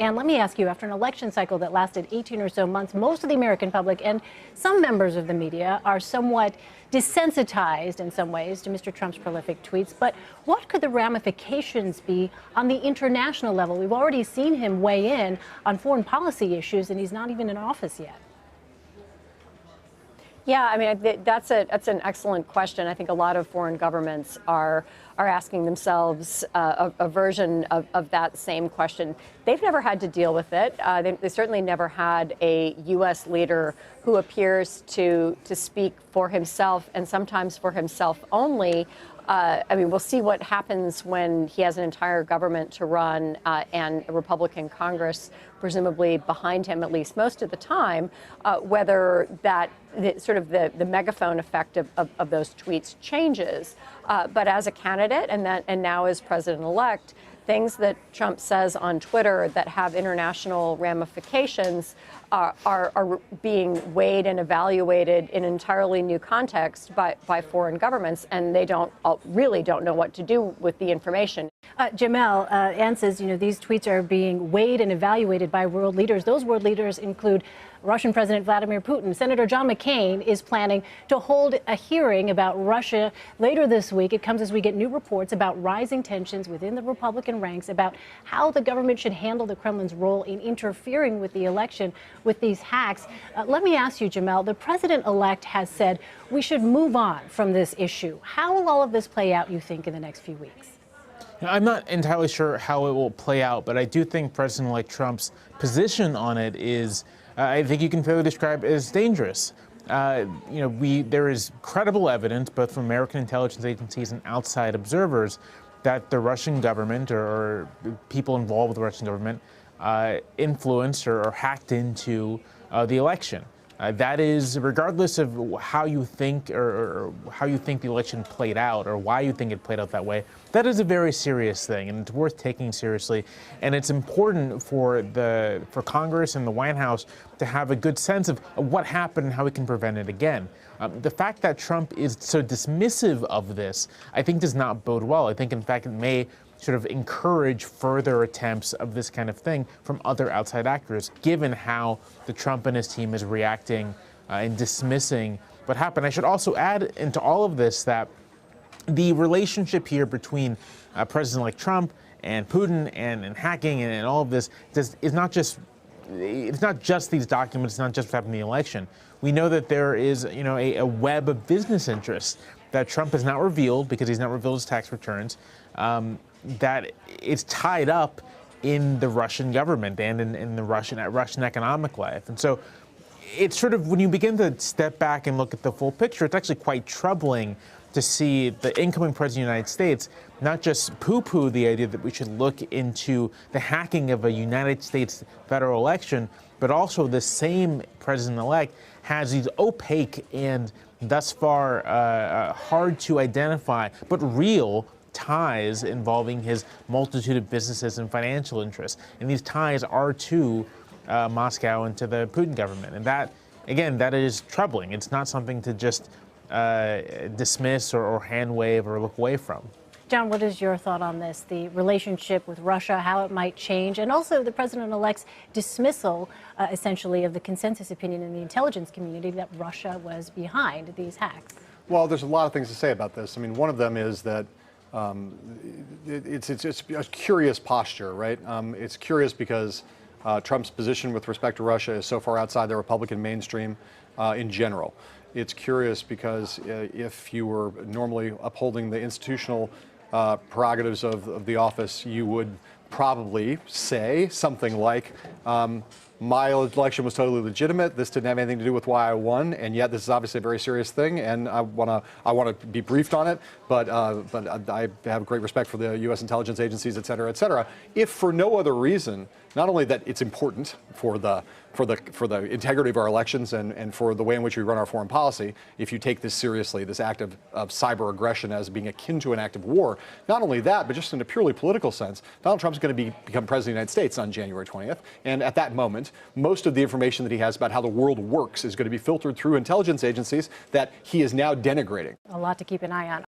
And let me ask you, after an election cycle that lasted 18 or so months, most of the American public and some members of the media are somewhat desensitized in some ways to Mr. Trump's prolific tweets. But what could the ramifications be on the international level? We've already seen him weigh in on foreign policy issues, and he's not even in office yet. Yeah, I mean, that's an excellent question. I think a lot of foreign governments are asking themselves a version of that same question. They've never had to deal with it. They certainly never had a U.S. leader who appears to speak for himself and sometimes for himself only. I mean, we'll see what happens when he has an entire government to run and a Republican Congress presumably behind him, at least most of the time, whether that the megaphone effect of those tweets changes. But as a candidate and now as president-elect, things that Trump says on Twitter that have international ramifications are being weighed and evaluated in an entirely new context by foreign governments, and they really don't know what to do with the information. Jamelle, Ann says, these tweets are being weighed and evaluated by world leaders. Those world leaders include Russian President Vladimir Putin. Senator John McCain is planning to hold a hearing about Russia later this week. It comes as we get new reports about rising tensions within the Republican ranks about how the government should handle the Kremlin's role in interfering with the election with these hacks. Let me ask you, Jamelle, the president-elect has said we should move on from this issue. How will all of this play out, you think, in the next few weeks? I'm not entirely sure how it will play out, but I do think President-elect Trump's position on it is, I think you can fairly describe as dangerous. There is credible evidence, both from American intelligence agencies and outside observers, that the Russian government or people involved with the Russian government influenced or hacked into the election. That is, regardless of how you think or how you think the election played out or why you think it played out that way, that is a very serious thing, and it's worth taking seriously. And it's important for Congress and the White House to have a good sense of what happened and how we can prevent it again. The fact that Trump is so dismissive of this, I think, does not bode well. I think, in fact, it may sort of encourage further attempts of this kind of thing from other outside actors, given how the Trump and his team is reacting and dismissing what happened. I should also add into all of this that the relationship here between President-elect Trump and Putin and hacking and all of this is not just these documents, it's not just what happened in the election. We know that there is, a web of business interests that Trump has not revealed because he's not revealed his tax returns, that it's tied up in the Russian government and in the Russian economic life. And so it's sort of, when you begin to step back and look at the full picture, it's actually quite troubling to see the incoming president of the United States not just poo-poo the idea that we should look into the hacking of a United States federal election, but also the same president-elect has these opaque and thus far hard to identify but real ties involving his multitude of businesses and financial interests. And these ties are to Moscow and to the Putin government. And that, again, that is troubling. It's not something to just dismiss or hand wave or look away from. John, what is your thought on this, the relationship with Russia, how it might change, and also the president-elect's dismissal, essentially, of the consensus opinion in the intelligence community that Russia was behind these hacks? Well, there's a lot of things to say about this. I mean, one of them is that it's a curious posture, right? It's curious because Trump's position with respect to Russia is so far outside the Republican mainstream in general. It's curious because if you were normally upholding the institutional prerogatives of the office, you would probably say something like, my election was totally legitimate. This didn't have anything to do with why I won, and yet this is obviously a very serious thing, and I want to be briefed on it. But I have great respect for the U.S. intelligence agencies, et cetera, et cetera. If for no other reason, not only that it's important for the integrity of our elections and for the way in which we run our foreign policy, if you take this seriously, this act of cyber aggression as being akin to an act of war, not only that, but just in a purely political sense, Donald Trump's going to become president of the United States on January 20th, and at that moment, most of the information that he has about how the world works is going to be filtered through intelligence agencies that he is now denigrating. A lot to keep an eye on.